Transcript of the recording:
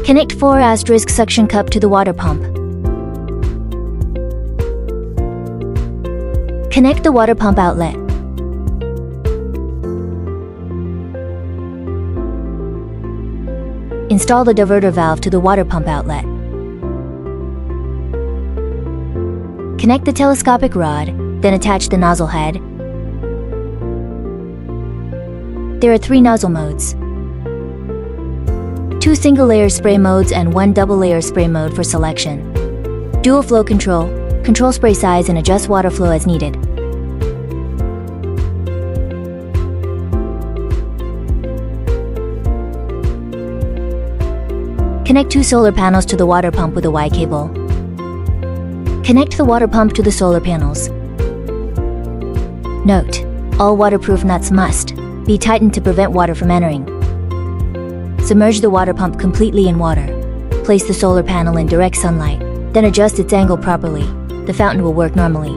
Connect 4* suction cup to the water pump. Connect the water pump outlet. Install the diverter valve to the water pump outlet. Connect the telescopic rod, then attach the nozzle head. There are 3 nozzle modes: 2 single-layer spray modes and 1 double-layer spray mode for selection. Dual flow control. Control spray size and adjust water flow as needed. Connect 2 solar panels to the water pump with a Y cable. Connect the water pump to the solar panels. Note: all waterproof nuts must be tightened to prevent water from entering. Submerge the water pump completely in water. Place the solar panel in direct sunlight, then adjust its angle properly. The fountain will work normally.